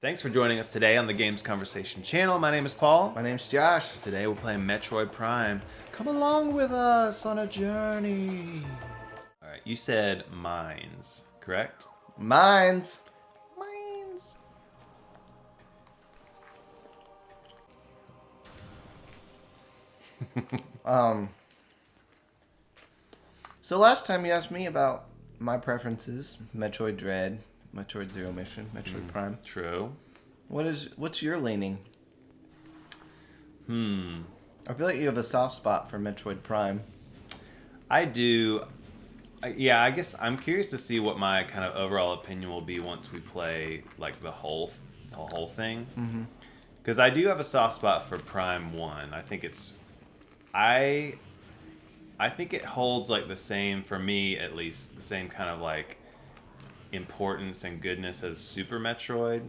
Thanks for joining us today on the Games Conversation channel. My name is Paul. My name's Josh. Today we're playing Metroid Prime. Come along with us on a journey. All right, you said mines, correct? Mines. Mines. So last time you asked me about my preferences, Metroid Dread, Metroid Zero Mission, Metroid Prime. True. What's your leaning? I feel like you have a soft spot for Metroid Prime. I do. Yeah, I guess I'm curious to see what my kind of overall opinion will be once we play like the whole thing. Because I do have a soft spot for Prime 1. I think I think it holds like the same, for me at least, the same kind of like importance and goodness as Super Metroid.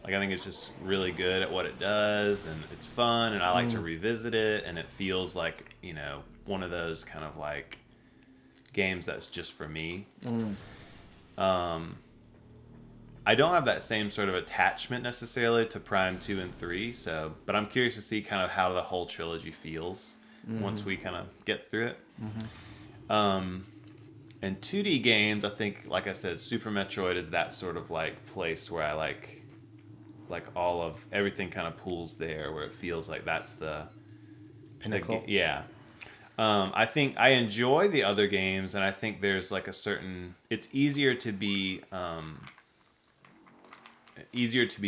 Like I think it's just really good at what it does, and it's fun, and I like to revisit it, and it feels like, you know, one of those kind of like games that's just for me. I don't have that same sort of attachment necessarily to Prime 2 and 3, but I'm curious to see kind of how the whole trilogy feels once we kind of get through it. And 2D games, I think, like I said, Super Metroid is that sort of like place where I like all of everything kind of pools there, where it feels like that's the Pinnacle. I think I enjoy the other games, and I think there's like it's easier to be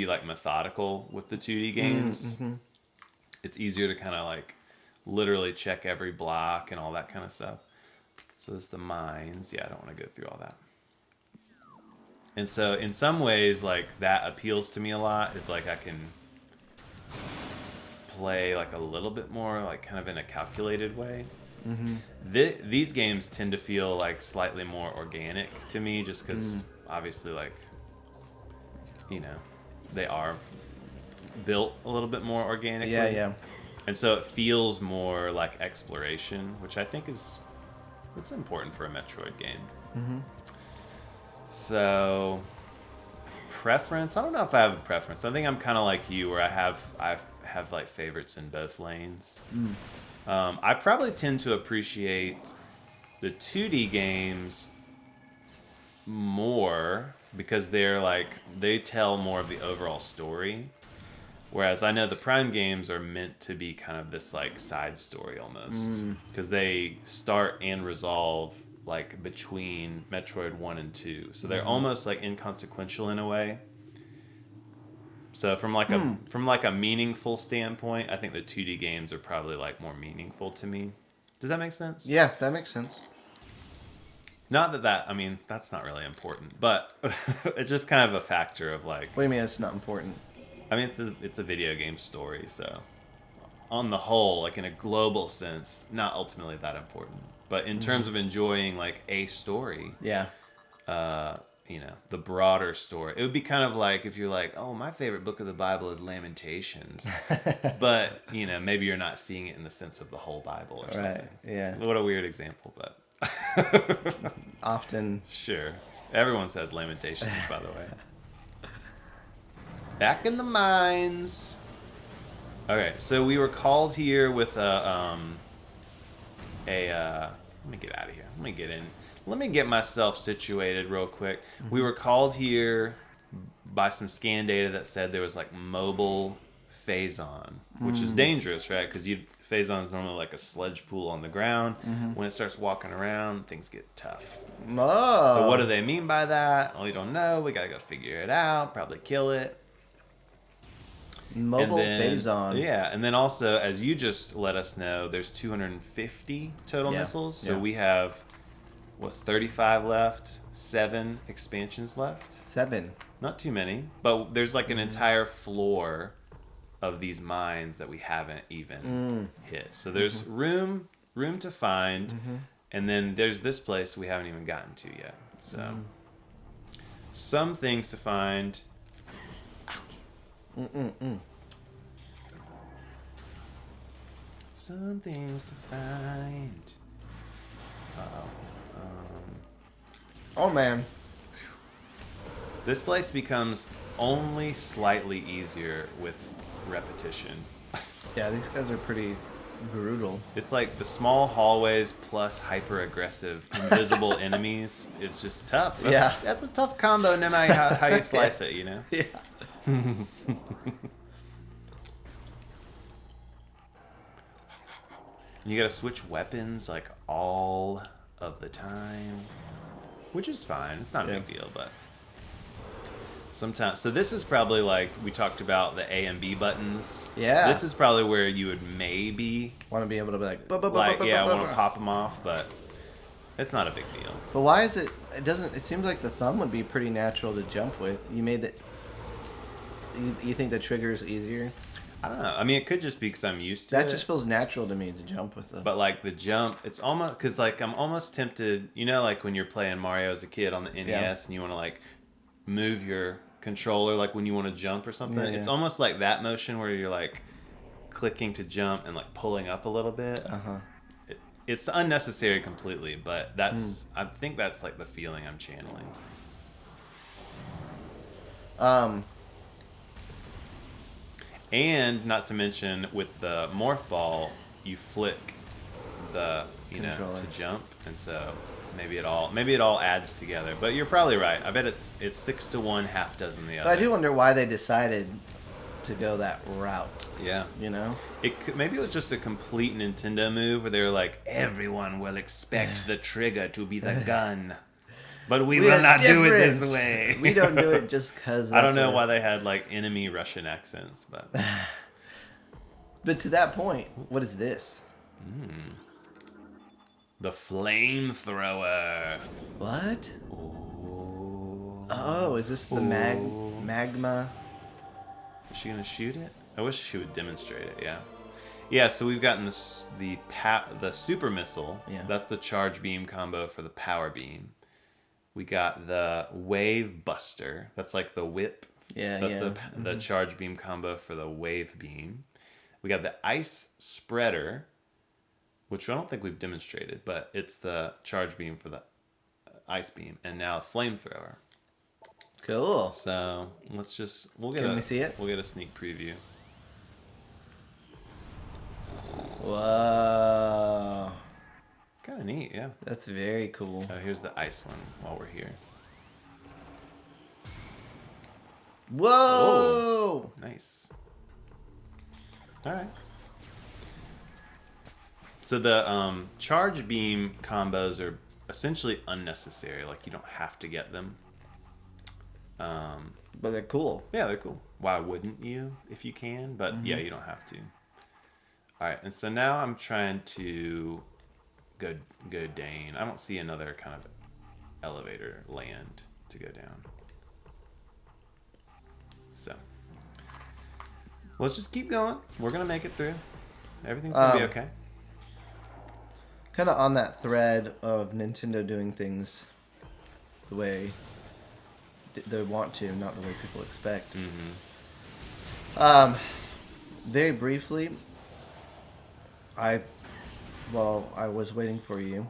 like methodical with the 2D games. It's easier to kind of like literally check every block and all that kind of stuff. So it's the mines. Yeah, I don't want to go through all that. And so in some ways, like, that appeals to me a lot. Is like I can play like a little bit more like kind of in a calculated way. These games tend to feel like slightly more organic to me, just because obviously, like, you know, they are built a little bit more organically. Yeah. And so it feels more like exploration, which I think it's important for a Metroid game. So, preference, I don't know if I have a preference. I think I'm kind of like you, where I have like favorites in both lanes. I probably tend to appreciate the 2D games more because they tell more of the overall story. Whereas I know the Prime games are meant to be kind of this like side story almost, because they start and resolve like between Metroid 1 and 2. So they're almost like inconsequential in a way. So from like a meaningful standpoint, I think the 2D games are probably like more meaningful to me. Does that make sense? Yeah, that makes sense. Not that I mean, that's not really important, but it's just kind of a factor of like, What do you mean it's not important? I mean, it's a video game story, so on the whole, like in a global sense, not ultimately that important. But in terms of enjoying like a story, Yeah. you know, the broader story, it would be kind of like if you're like, oh, my favorite book of the Bible is Lamentations, but you know, maybe you're not seeing it in the sense of the whole Bible or something. Right. Yeah. What a weird example, but Often. sure. Everyone says Lamentations, by the way. Back in the mines. Okay, so we were called here with let me get out of here. Let me get in. Let me get myself situated real quick. We were called here by some scan data that said there was like mobile Phazon, which is dangerous, right? Because Phazon is normally like a sludge pool on the ground. When it starts walking around, things get tough. Oh. So what do they mean by that? Well, we don't know. We gotta go figure it out. Probably kill it. Mobile and Phazon. Yeah, and then also, as you just let us know, there's 250 total missiles. So we have, 35 left, 7 expansions left. 7. Not too many, but there's like an entire floor of these mines that we haven't even hit. So there's room to find, and then there's this place we haven't even gotten to yet. So some things to find. Some things to find. Oh man. This place becomes only slightly easier with repetition. Yeah, these guys are pretty brutal. It's like the small hallways plus hyper aggressive invisible enemies. It's just tough. That's a tough combo no matter how you slice it, you know? Yeah. You gotta switch weapons like all of the time, which is fine. It's not a big deal, but sometimes. So this is probably like we talked about the A and B buttons. Yeah. This is probably where you would maybe want to be able to be like, want to pop them off, but it's not a big deal. But why is it? It doesn't. It seems like the thumb would be pretty natural to jump with. You made it. You think the trigger is easier? I don't know. I mean, it could just be because I'm used to that. it. Just feels natural to me to jump with them. But like the jump, it's almost because like I'm almost tempted. You know, like when you're playing Mario as a kid on the NES and you want to like move your controller, like when you want to jump or something. Yeah. It's almost like that motion where you're like clicking to jump and like pulling up a little bit. It's unnecessary completely, but that's I think that's like the feeling I'm channeling. And not to mention with the morph ball, you flick the controller to jump, and so maybe it all adds together. But you're probably right. I bet it's 6 to 1, half dozen the other. But I do wonder why they decided to go that route. Yeah, you know, maybe it was just a complete Nintendo move where they were like, everyone will expect the trigger to be the gun. But we will not do it this way. We don't do it just because... I don't know why they had, like, enemy Russian accents, but... But to that point, what is this? The Flamethrower. What? Oh, is this the magma? Is she going to shoot it? I wish she would demonstrate it, yeah. Yeah, so we've gotten the super missile. Yeah. That's the charge beam combo for the power beam. We got the Wave Buster. That's like the whip. Yeah, That's the charge beam combo for the wave beam. We got the Ice Spreader, which I don't think we've demonstrated, but it's the charge beam for the ice beam. And now Flamethrower. Cool. So let's just... Can we see it? We'll get a sneak preview. Whoa. Kind of neat, yeah. That's very cool. Oh, here's the ice one while we're here. Whoa! Oh, nice. All right. So the charge beam combos are essentially unnecessary. Like, you don't have to get them. But they're cool. Yeah, they're cool. Why wouldn't you if you can? But yeah, you don't have to. All right, and so now I'm trying to... Go Dane. I don't see another kind of elevator land to go down. So let's just keep going. We're gonna make it through. Everything's gonna be okay. Kind of on that thread of Nintendo doing things the way they want to, not the way people expect. Very briefly, While I was waiting for you,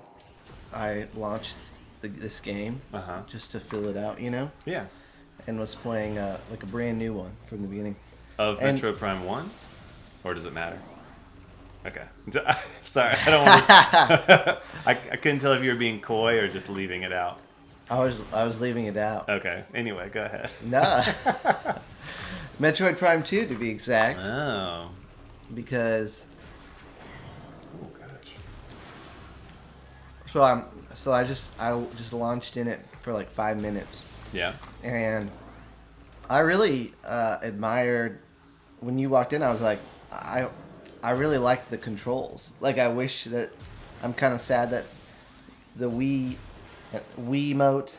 I launched this game just to fill it out, you know? Yeah. And was playing like a brand new one from the beginning. Of Metroid Prime 1? Or does it matter? Okay. Sorry, I don't want to... I couldn't tell if you were being coy or just leaving it out. I was leaving it out. Okay. Anyway, go ahead. Nah. Metroid Prime 2 to be exact. Oh. Because... Oh, gosh. So I just launched in it for like 5 minutes. Yeah. And I really admired when you walked in. I was like, I really liked the controls. Like, I wish that... I'm kind of sad that the Wiimote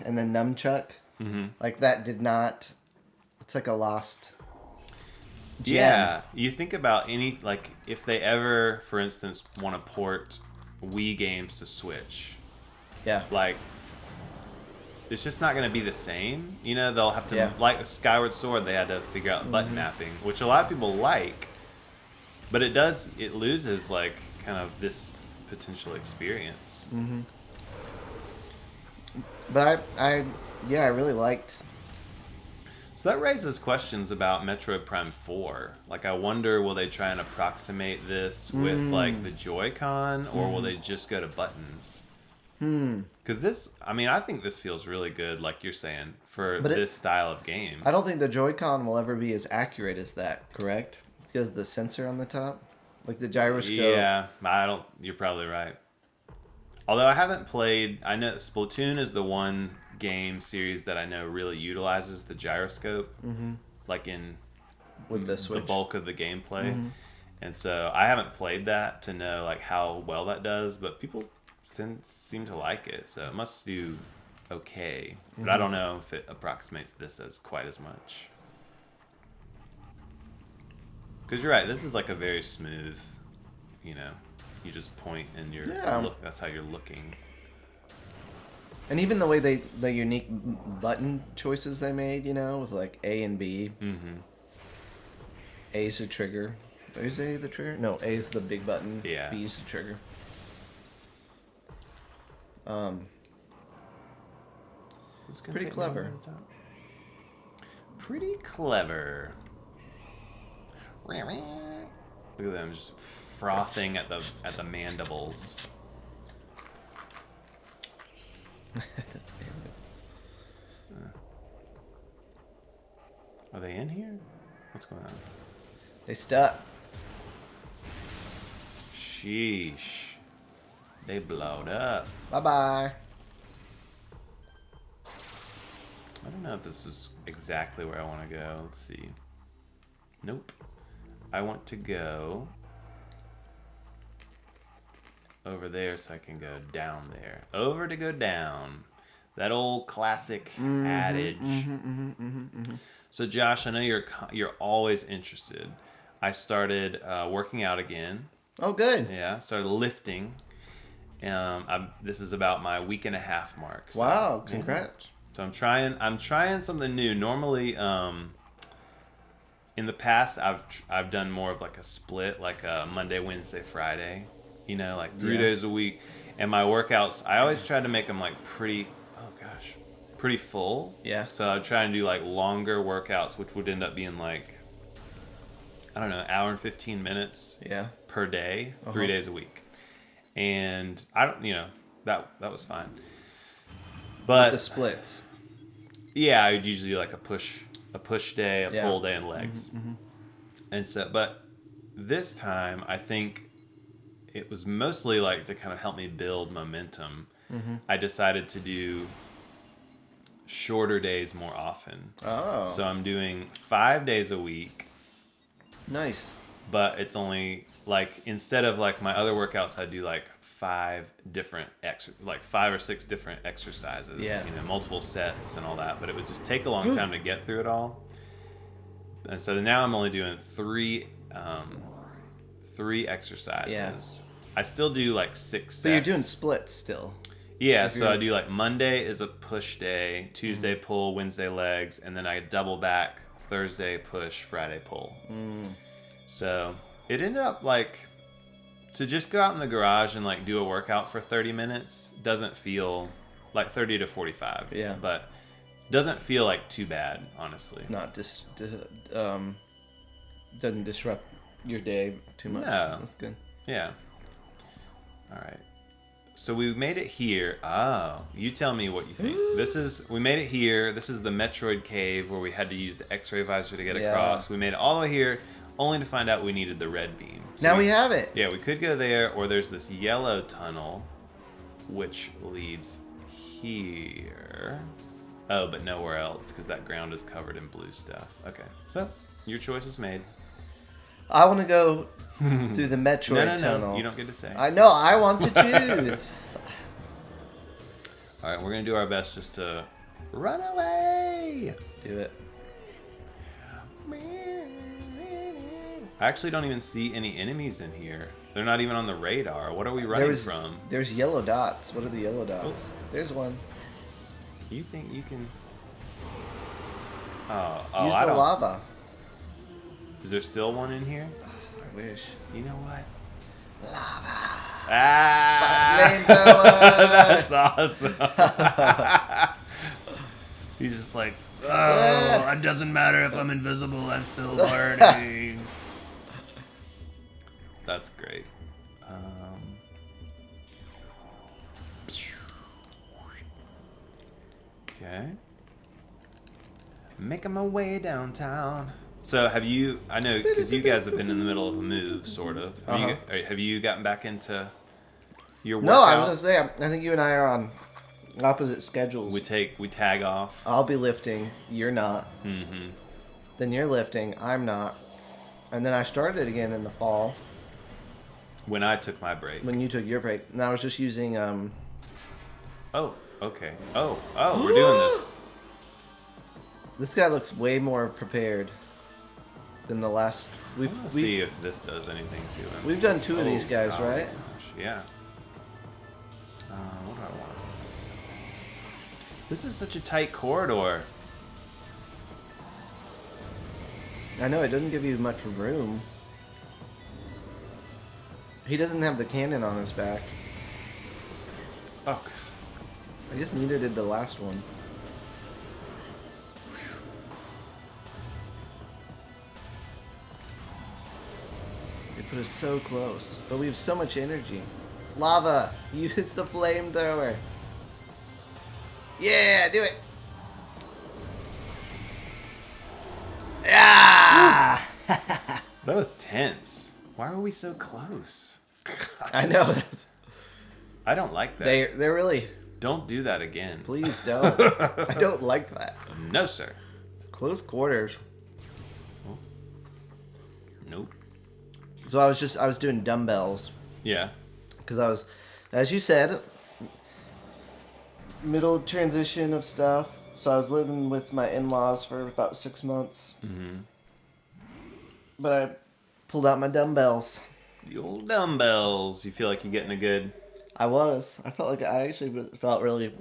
and the nunchuck, like, that did not... It's like a lost gem. Yeah. You think about like, if they ever, for instance, want to port Wii games to Switch. Yeah. Like, it's just not going to be the same. You know, they'll have to... Like Skyward Sword, they had to figure out button mapping, which a lot of people like. But it loses, like, kind of this potential experience. But I really liked So that raises questions about Metroid Prime 4. Like, I wonder, will they try and approximate this with, like, the Joy-Con, or will they just go to buttons? Because this, I mean, I think this feels really good, like you're saying, for this style of game. I don't think the Joy-Con will ever be as accurate as that, correct? Because of the sensor on the top? Like the gyroscope. Yeah, you're probably right. Although I haven't played, I know Splatoon is the one game series that I know really utilizes the gyroscope, like in with the Switch. The bulk of the gameplay. And so I haven't played that to know like how well that does, but people seem to like it, so it must do okay. But I don't know if it approximates this as quite as much. Because you're right, this is like a very smooth, you know, you just point and that's how you're looking. And even the way the unique button choices they made, you know, with like A and B. A is the trigger. Is A the trigger? No, A is the big button. Yeah. B is the trigger. It's pretty clever. Pretty clever. Look at them just frothing at the mandibles. Are they in here? What's going on? They stuck. Sheesh. They blowed up. Bye-bye. I don't know if this is exactly where I want to go. Let's see. Nope. I want to go over there so I can go down there. Over to go down. That old classic adage. So Josh, I know you're always interested. I started working out again. Oh, good. Yeah, started lifting. This is about my week and a half mark. So, wow, congrats. Yeah. So I'm trying something new. Normally, in the past, I've done more of like a split, like a Monday, Wednesday, Friday. You know, like 3 days a week. And my workouts, I always try to make them like pretty full. Yeah. So I'd try and do like longer workouts, which would end up being like, I don't know, hour and 15 minutes. Yeah. Per day, 3 days a week. And I don't, you know, that was fine. But with the splits. Yeah, I would usually do like a push day, a pull day, and legs. And so, but this time I think it was mostly like to kind of help me build momentum. I decided to do shorter days more often. Oh. So I'm doing 5 days a week. Nice. But it's only like, instead of like my other workouts, I do like 5 or 6 different exercises. Yeah. You know, multiple sets and all that. But it would just take a long time to get through it all. And so now I'm only doing 3 exercises. Yeah. I still do like 6 sets. So you're doing splits still. Yeah, so I do like Monday is a push day, Tuesday pull, Wednesday legs, and then I double back Thursday push, Friday pull. So it ended up like, to just go out in the garage and like do a workout for 30 minutes doesn't feel like 30 to 45. Yeah. But doesn't feel like too bad, honestly. It's not doesn't disrupt your day too much. No. That's good. Yeah. All right. So we made it here. Oh, you tell me what you think. We made it here. This is the Metroid cave where we had to use the X-ray visor to get across. We made it all the way here, only to find out we needed the red beam. So now we have it. Yeah, we could go there, or there's this yellow tunnel, which leads here. Oh, but nowhere else, because that ground is covered in blue stuff. Okay, so your choice is made. I want to go through the Metroid tunnel. No, you don't get to say. I know, I want to choose. All right, we're going to do our best just to run away. Do it. I actually don't even see any enemies in here. They're not even on the radar. What are we running from? There's yellow dots. What are the yellow dots? Oh. There's one. You think you can... Use the lava. Is there still one in here? I wish. You know what? Lava. Ah! That's awesome. He's just like, Oh, it doesn't matter if I'm invisible. I'm still learning. That's great. Okay. Making my way downtown. So have you? I know because you guys have been in the middle of a move, sort of. Have you gotten back into your workouts? No, I was gonna say I think you and I are on opposite schedules. We tag off. I'll be lifting. You're not. Mm-hmm. Then you're lifting. I'm not. And then I started again in the fall. When I took my break. When you took your break. And I was just using Oh, okay. Oh, we're doing this. This guy looks way more prepared than the last. We've see if this does anything to him. We've done two of these guys, right? Gosh, yeah. What do I want? This is such a tight corridor. I know, it doesn't give you much room. He doesn't have the cannon on his back. Oh. I just needed the last one. They put us so close, but we have so much energy. Lava! Use the flamethrower! Yeah, do it! Yeah! That was tense. Why were we so close? I know. I don't like that. They're really... Don't do that again. Please don't. I don't like that. No, sir. Close quarters. Oh. Nope. So I was doing dumbbells. Yeah. Because I was, as you said, middle transition of stuff. So I was living with my in-laws for about 6 months. Mm-hmm. But I pulled out my dumbbells. The old dumbbells. You feel like you're getting a good... I felt like I actually felt really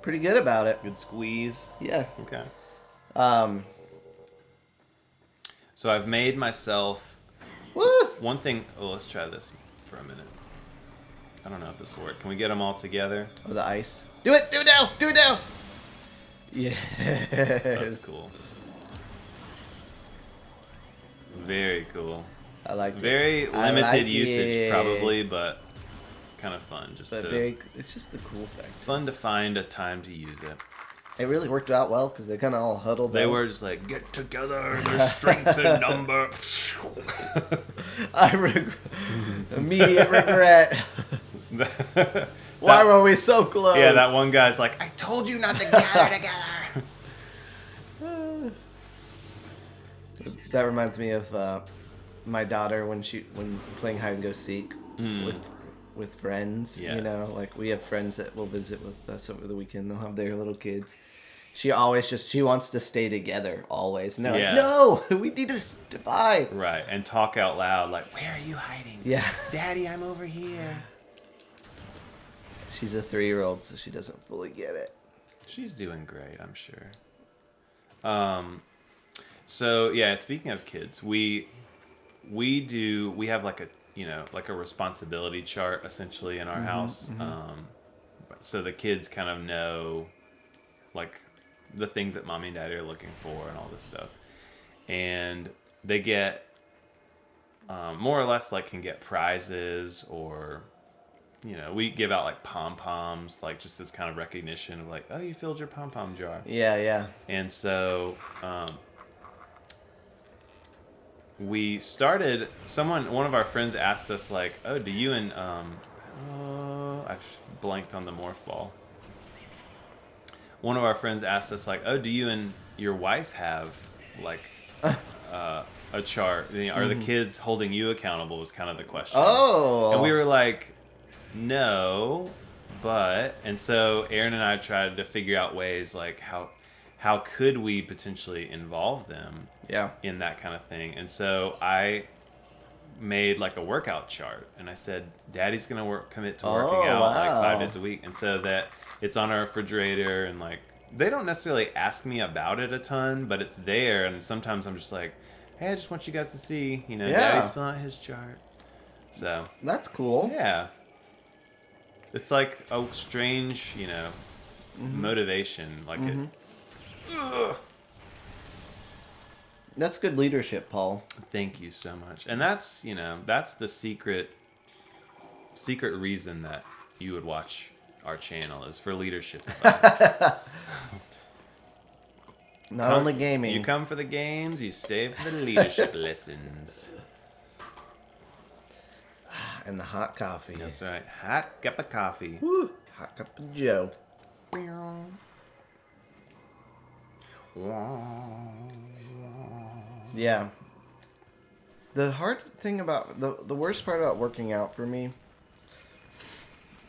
pretty good about it. Good squeeze. Yeah. Okay. So I've made myself... Woo! One thing... Oh, let's try this for a minute. I don't know if this will work. Can we get them all together? Oh, the ice. Do it! Do it now! Do it now! Yes. That's cool. Very cool. I like it. Very limited usage, it. probably, but kind of fun. It's just the cool fact. Fun to find a time to use it. It really worked out well because they kind of all huddled. They were just like, get together, there's strength in number. Immediate regret. Why were we so close? Yeah, that one guy's like, I told you not to gather together. That reminds me of my daughter when playing hide and go seek with friends. Yes. You know, like we have friends that will visit with us over the weekend. They'll have their little kids. She wants to stay together always. And they're like, no, we need to divide. Right, and talk out loud like, where are you hiding? Yeah. Daddy, I'm over here. She's a 3-year-old, so she doesn't fully get it. She's doing great, I'm sure. So yeah, speaking of kids, we have like a responsibility chart essentially in our house. Mm-hmm. So the kids kind of know like the things that mommy and daddy are looking for and all this stuff, and they get more or less like can get prizes, or we give out like pom-poms, like just this kind of recognition of like, oh, you filled your pom-pom jar. Yeah. And so we started, one of our friends asked us like, oh, do you and I've blanked on the morph ball. One of our friends asked us like, oh, do you and your wife have like a chart? Are the kids holding you accountable was kind of the question. Oh. And we were like, no, but, and so Aaron and I tried to figure out ways like how could we potentially involve them in that kind of thing. And so I made like a workout chart, and I said, Daddy's gonna commit to working out like 5 days a week, and so that it's on our refrigerator, and like they don't necessarily ask me about it a ton, but it's there, and sometimes I'm just like, hey, I just want you guys to see, Daddy's filling out his chart. So that's cool. Yeah. It's like a strange, motivation. Like Ugh. That's good leadership, Paul. Thank you so much. And that's, that's the secret reason that you would watch our channel is for leadership advice. Not only gaming. You come for the games, you stay for the leadership lessons. And the hot coffee. That's right. Hot cup of coffee. Woo. Hot cup of Joe. Yeah. The hard thing about the worst part about working out for me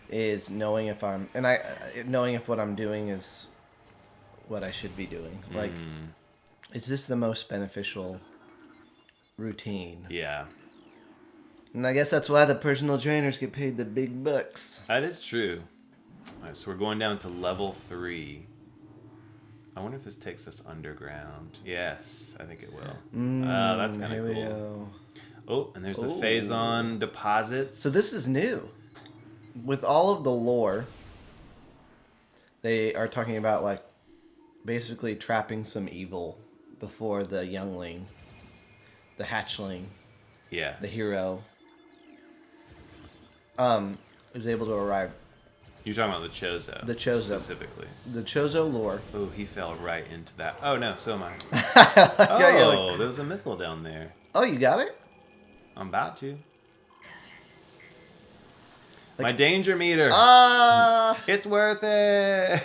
is knowing if what I'm doing is what I should be doing. Like, is this the most beneficial routine? Yeah. And I guess that's why the personal trainers get paid the big bucks. That is true. All right, so we're going down to level 3. I wonder if this takes us underground. Yes, I think it will. That's kind of cool. Oh, and there's the Phazon deposits. So this is new. With all of the lore, they are talking about, like, basically trapping some evil before the youngling, the hatchling, yes, the hero, is able to arrive. You're talking about the Chozo. The Chozo. Specifically. The Chozo lore. Oh, he fell right into that. Oh, no, so am I. Yeah, Oh, there was a missile down there. Oh, you got it? I'm about to. My danger meter. It's worth it.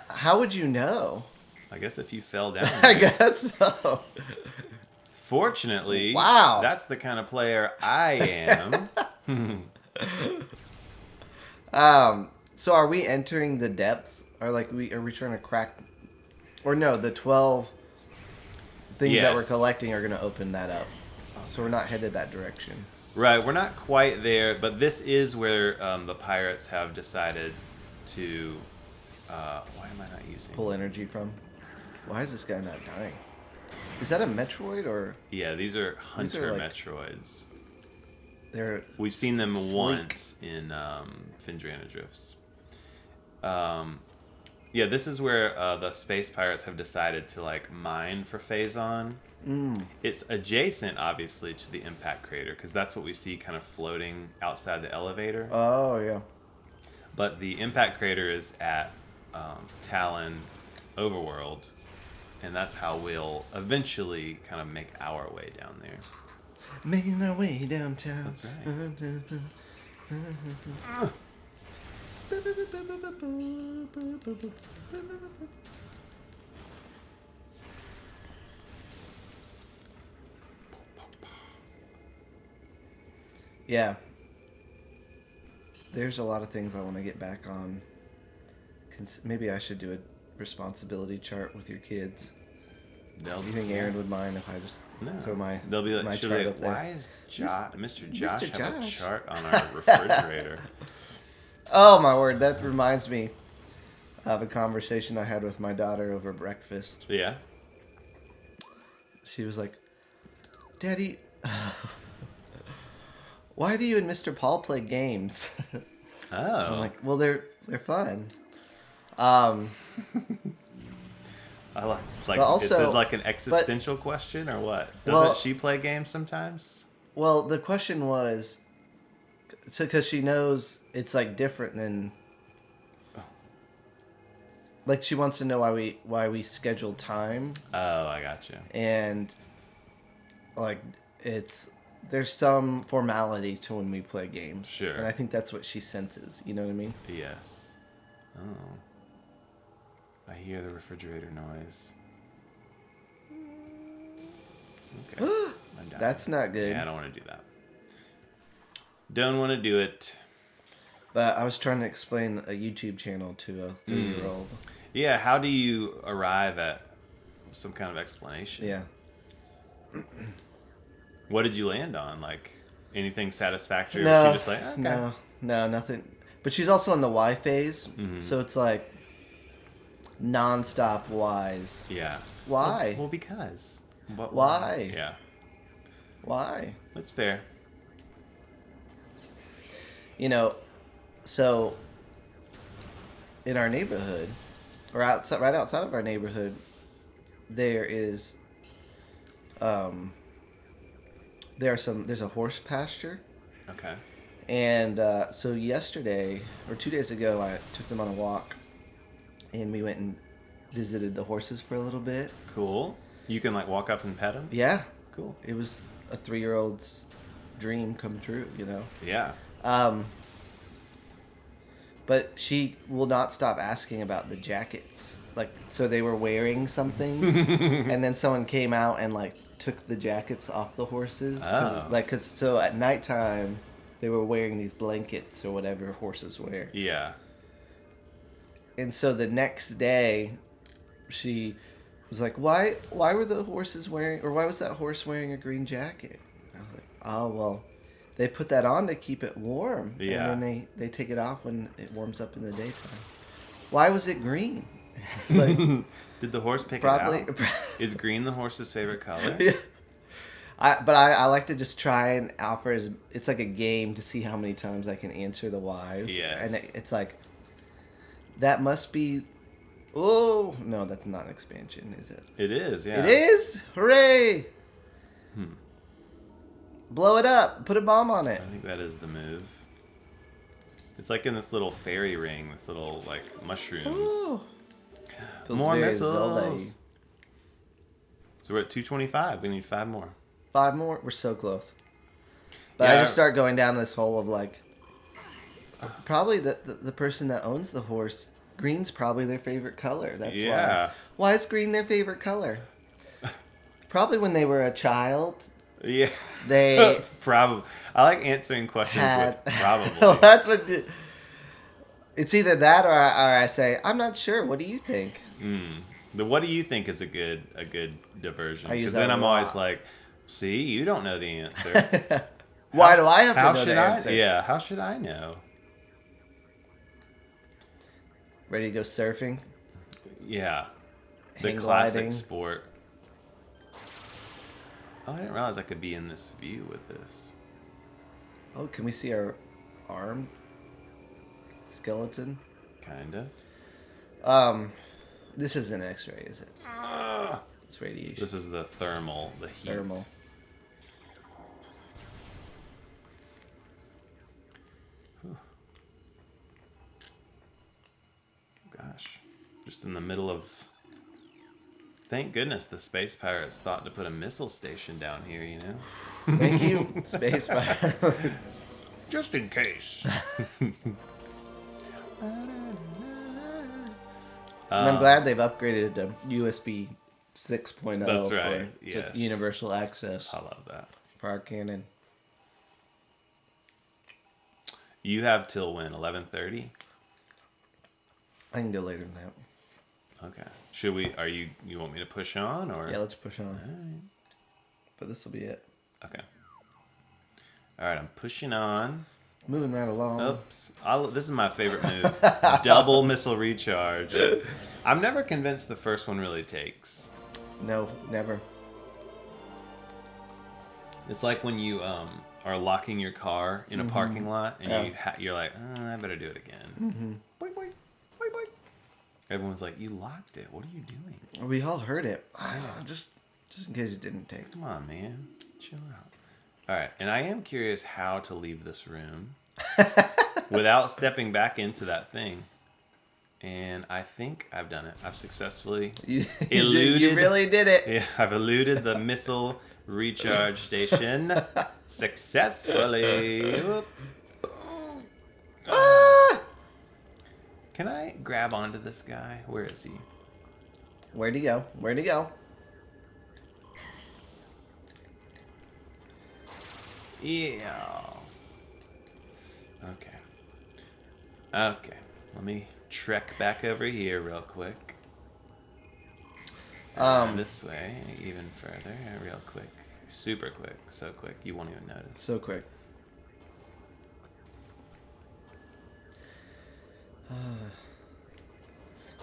How would you know? I guess if you fell down. I guess so. Fortunately, wow, that's the kind of player I am. So are we entering the depths? Or like are we trying to crack? Or no, the 12 things that we're collecting are going to open that up. So we're not headed that direction. Right, we're not quite there, but this is where the pirates have decided to. Why am I not using? Pull energy from. Why is this guy not dying? Is that a Metroid or? Yeah, these are hunter like, Metroids. We've seen them once in Phendrana Drifts. Yeah, this is where the space pirates have decided to like mine for Phazon. It's adjacent, obviously, to the impact crater because that's what we see kind of floating outside the elevator. Oh yeah. But the impact crater is at Tallon Overworld, and that's how we'll eventually kind of make our way down there. Making our way downtown. That's right. Yeah. There's a lot of things I want to get back on. Maybe I should do a responsibility chart with your kids. Do you think Aaron would mind if I just throw my They'll be like, my she'll chart be like, up there? why is Mr. Josh have a Josh. chart on our refrigerator? Oh my word, that reminds me of a conversation I had with my daughter over breakfast. Yeah. She was like, Daddy, why do you and Mr. Paul play games? Oh. I'm like, well, they're fun. I like also, is it like an existential question or what? Doesn't she play games sometimes? Well, the question was, because she knows it's like different than, like she wants to know why we schedule time. Oh, I gotcha. And like there's some formality to when we play games. Sure. And I think that's what she senses. You know what I mean? Yes. Oh. I hear the refrigerator noise. Okay. I'm down. That's not good. Yeah, I don't want to do that. Don't want to do it. But I was trying to explain a YouTube channel to a 3-year-old. Yeah, how do you arrive at some kind of explanation? Yeah. What did you land on? Like, anything satisfactory? No, or was she just like, okay. No, nothing. But she's also in the Y phase, so it's like non-stop Ys. Yeah. Why? Well, because. But why? Yeah. Why? That's fair. You know, so in our neighborhood, or outside, right outside of our neighborhood, there is, there's a horse pasture. Okay. And so yesterday, or 2 days ago, I took them on a walk, and we went and visited the horses for a little bit. Cool. You can like walk up and pet them? Yeah. Cool. It was a 3-year-old's dream come true, you know? Yeah. But she will not stop asking about the jackets. Like, so they were wearing something, and then someone came out and, like, took the jackets off the horses. So at nighttime, they were wearing these blankets or whatever horses wear. Yeah. And so the next day, she was like, why were the horses wearing, or why was that horse wearing a green jacket? And I was like, oh, well, they put that on to keep it warm. Yeah. And then they take it off when it warms up in the daytime. Why was it green? Like, did the horse pick probably, it out? Is green the horse's favorite color? Yeah. I like to just try and offer it's like a game to see how many times I can answer the whys. Yes. And it's like, that must be, oh, no, that's not an expansion, is it? It is, yeah. It is? Hooray! Blow it up. Put a bomb on it. I think that is the move. It's like in this little fairy ring, this little, like, mushrooms. Ooh. Feels More very missiles. Zelda-y. So we're at 225. We need 5 more. 5 more? We're so close. But Yeah. I just start going down this hole of like, probably the person that owns the horse, green's probably their favorite color. That's Yeah. why. Why is green their favorite color? Probably when they were a child, Yeah. they probably. I like answering questions with probably. Well, that's what. It's either that or I say, I'm not sure. What do you think? The what do you think is a good diversion? I use Because that then a I'm lot. always like, see, you don't know the answer. Why do I have to How know should the I? answer? Yeah. How should I know? Ready to go surfing? Yeah. The Hang classic gliding. sport. Oh, I didn't realize I could be in this view with this. Oh, can we see our arm skeleton? Kind of. This isn't X-ray, is it? It's radiation. This is the thermal, the heat. Thermal. Whew. Gosh. Just in the middle of... Thank goodness the space pirates thought to put a missile station down here, you know? Thank you, Space Pirate. Just in case. And I'm glad they've upgraded to USB 6.0 That's for right, just yes. universal access I love that. for our cannon. You have till when? 11:30? I can go later than that. Okay. Should we? You want me to push on or? Yeah, let's push on. Alright. But this will be it. Okay. All right, I'm pushing on. Moving right along. Oops. This is my favorite move. Double missile recharge. I'm never convinced the first one really takes. No, never. It's like when you are locking your car in a parking lot and you're like, I better do it again. Boing, boing, boing, boing. Everyone's like, you locked it. What are you doing? We all heard it. Just in case it didn't take. Come on, man. Chill out. All right, and I am curious how to leave this room without stepping back into that thing. And I think I've done it. I've successfully eluded. You really did it. Yeah, I've eluded the missile recharge station successfully. Whoop. Can I grab onto this guy? Where is he? Where'd he go? Where'd he go? Yeah. Okay. Okay. Let me trek back over here real quick. This way, even further, real quick. Super quick. So quick, you won't even notice. So quick.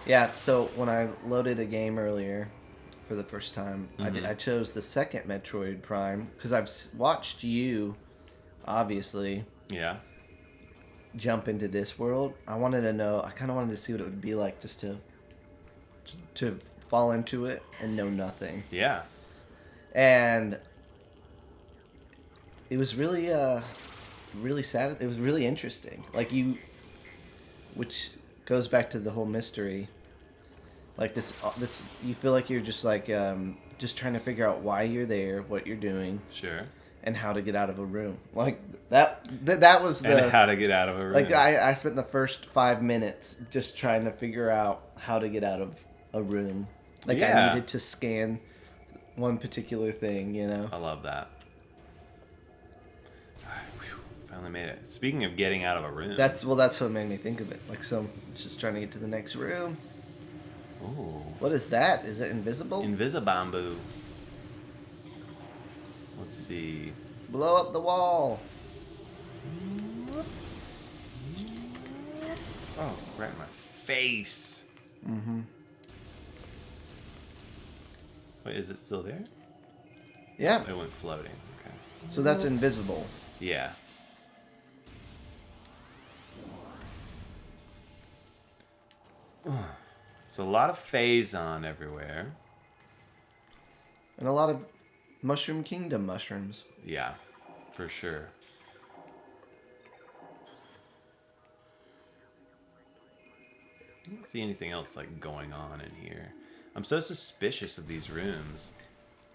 Yeah, so when I loaded a game earlier for the first time, I chose the second Metroid Prime because I've watched you, obviously, Yeah. jump into this world. I wanted to know, I kind of wanted to see what it would be like just to to fall into it and know nothing. Yeah. And it was really really sad. It was really interesting. Like which goes back to the whole mystery. Like this you feel like you're just trying to figure out why you're there, what you're doing, Sure. and how to get out of a room. Like that was the And how to get out of a room. like I spent the first 5 minutes just trying to figure out how to get out of a room. Like Yeah. I needed to scan one particular thing, you know. I love that. Alright, whew, finally made it. Speaking of getting out of a room. That's what made me think of it. Like so, just trying to get to the next room. Ooh. What is that? Is it invisible? Invisibamboo. Let's see. Blow up the wall. Oh, right in my face. Mm-hmm. Wait, is it still there? Yeah. It went floating. Okay. So that's invisible. Yeah. So a lot of Phazon everywhere. And a lot of Mushroom Kingdom mushrooms. Yeah, for sure. I don't see anything else like going on in here. I'm so suspicious of these rooms.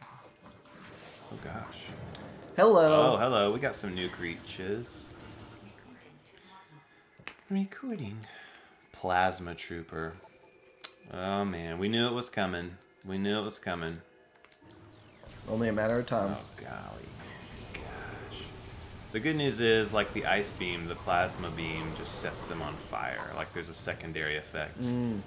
Oh gosh. Hello. Oh, hello. We got some new creatures. Recording. Plasma Trooper. Oh man, we knew it was coming. We knew it was coming. Only a matter of time. Oh golly. Gosh. The good news is, like the ice beam, the plasma beam just sets them on fire. Like there's a secondary effect. Mm.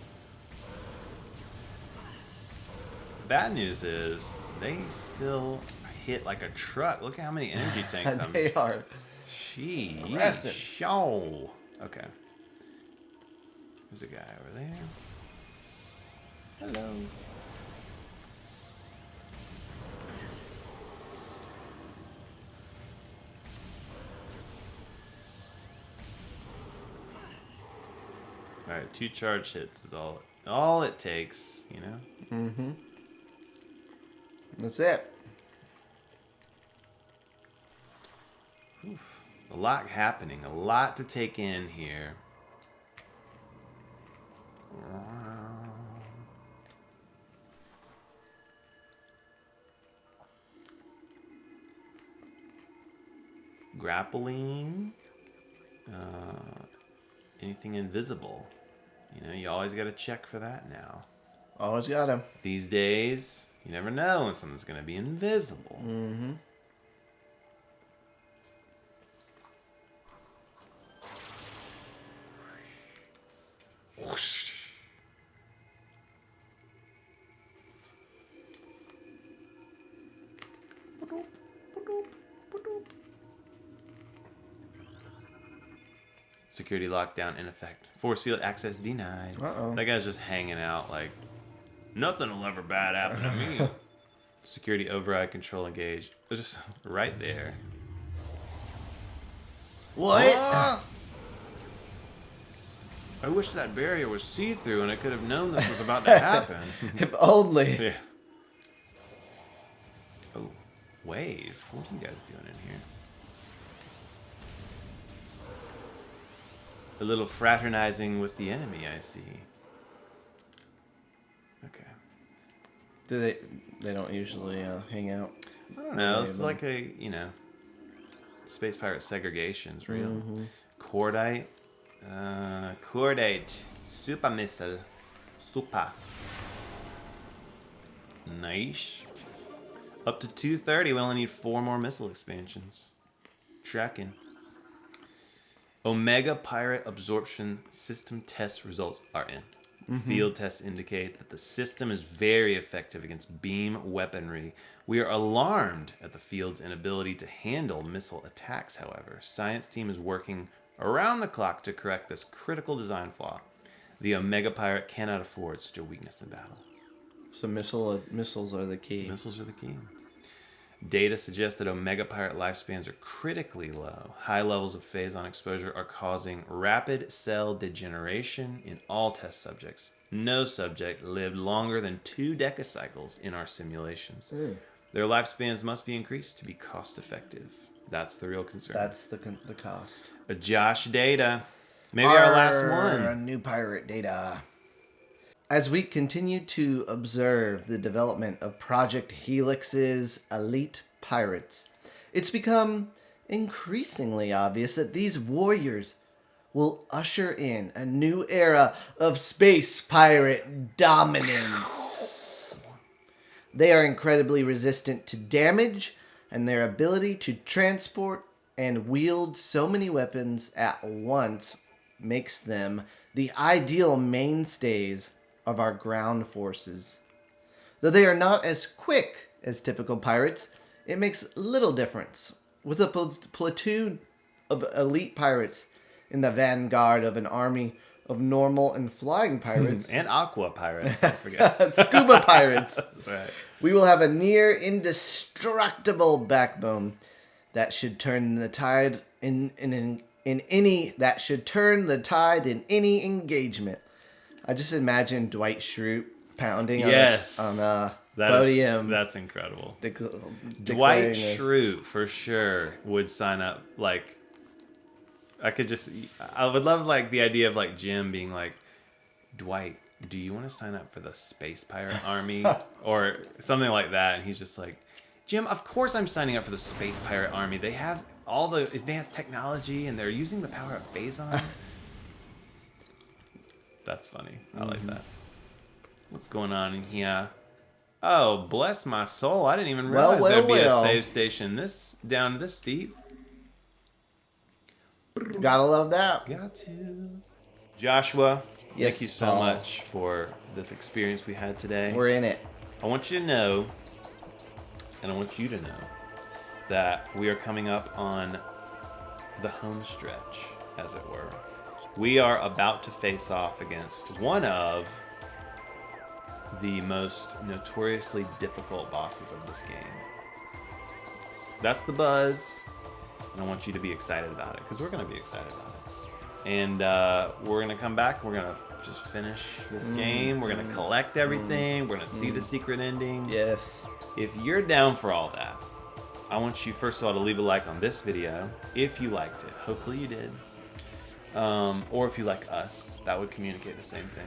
The bad news is they still hit like a truck. Look at how many energy tanks I'm. They are. Sheesh. Aggressive. Show. Okay. There's a guy over there. Hello. All right, 2 charge hits is all it takes, you know. Mm-hmm. That's it. Oof. A lot happening, a lot to take in here. Grappling. Anything invisible. You know, you always got to check for that now. Always got him. These days, you never know when something's going to be invisible. Mm-hmm. Whoosh. Security lockdown in effect. Force field access denied. Uh-oh. That guy's just hanging out like, nothing will ever bad happen to me. Security override control engaged. It's just right there. What? Ah! I wish that barrier was see-through and I could have known this was about to happen. If only. Yeah. Oh, wave. What are you guys doing in here? A little fraternizing with the enemy, I see. Okay. Do they don't usually hang out? I don't know. It's like a, you know, space pirate segregation's real. Mm-hmm. Cordite. Cordite. Super missile. Super. Nice. Up to 230. We only need 4 more missile expansions. Tracking. Omega Pirate Absorption System test results are in. Field tests indicate that the system is very effective against beam weaponry. We are alarmed at the field's inability to handle missile attacks, however. Science team is working around the clock to correct this critical design flaw. The Omega Pirate cannot afford such a weakness in battle. So missiles are the key. Missiles are the key. Data suggests that Omega Pirate lifespans are critically low. High levels of Phazon exposure are causing rapid cell degeneration in all test subjects. No subject lived longer than 2 decacycles in our simulations. Ooh. Their lifespans must be increased to be cost effective. That's the real concern. That's the cost. A Josh Data. Maybe our last A one. new pirate data. As we continue to observe the development of Project Helix's elite pirates, it's become increasingly obvious that these warriors will usher in a new era of space pirate dominance. They are incredibly resistant to damage, and their ability to transport and wield so many weapons at once makes them the ideal mainstays of our ground forces. Though they are not as quick as typical pirates, it makes little difference. With a platoon of elite pirates in the vanguard of an army of normal and flying pirates. And aqua pirates, don't forget. Scuba pirates. That's right. We will have a near indestructible backbone that should turn the tide in any engagement. I just imagine Dwight Schrute pounding on a podium. That's incredible. Dwight Schrute for sure would sign up. Like, I would love like the idea of like Jim being like, Dwight, do you want to sign up for the Space Pirate Army or something like that? And he's just like, Jim, of course I'm signing up for the Space Pirate Army. They have all the advanced technology and they're using the power of Phazon. That's funny. I like that. What's going on in here? Oh, bless my soul. I didn't even realize there'd be a save station down this deep. Gotta love that. Got to. Joshua, yes, thank you so much for this experience we had today. We're in it. I want you to know, and I want you to know, that we are coming up on the home stretch, as it were. We are about to face off against one of the most notoriously difficult bosses of this game. That's the buzz, and I want you to be excited about it, because we're going to be excited about it. And we're going to come back, we're going to just finish this game, we're going to collect everything, we're going to see the secret ending. Yes. If you're down for all that, I want you, first of all, to leave a like on this video, if you liked it. Hopefully you did. Or if you like us, that would communicate the same thing.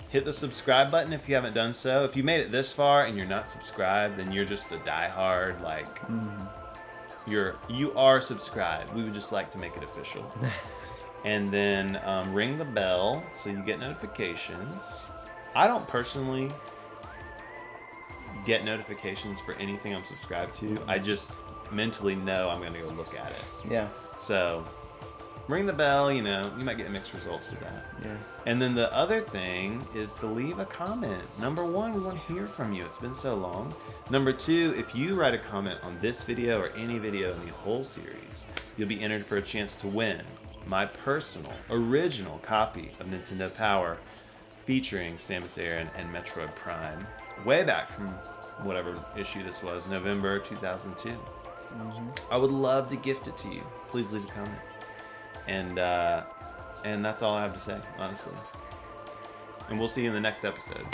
Hit the subscribe button if you haven't done so. If you made it this far and you're not subscribed, then you're just a diehard, like, you are subscribed. We would just like to make it official. And then ring the bell so you get notifications. I don't personally get notifications for anything I'm subscribed to. I just mentally know I'm going to go look at it. Yeah. So ring the bell, you might get mixed results with that. Yeah. And then the other thing is to leave a comment. Number one, we want to hear from you. It's been so long. Number two, if you write a comment on this video or any video in the whole series, you'll be entered for a chance to win my personal, original copy of Nintendo Power featuring Samus Aran and Metroid Prime, way back from whatever issue this was, November 2002. I would love to gift it to you. Please leave a comment. And that's all I have to say, honestly. And we'll see you in the next episode.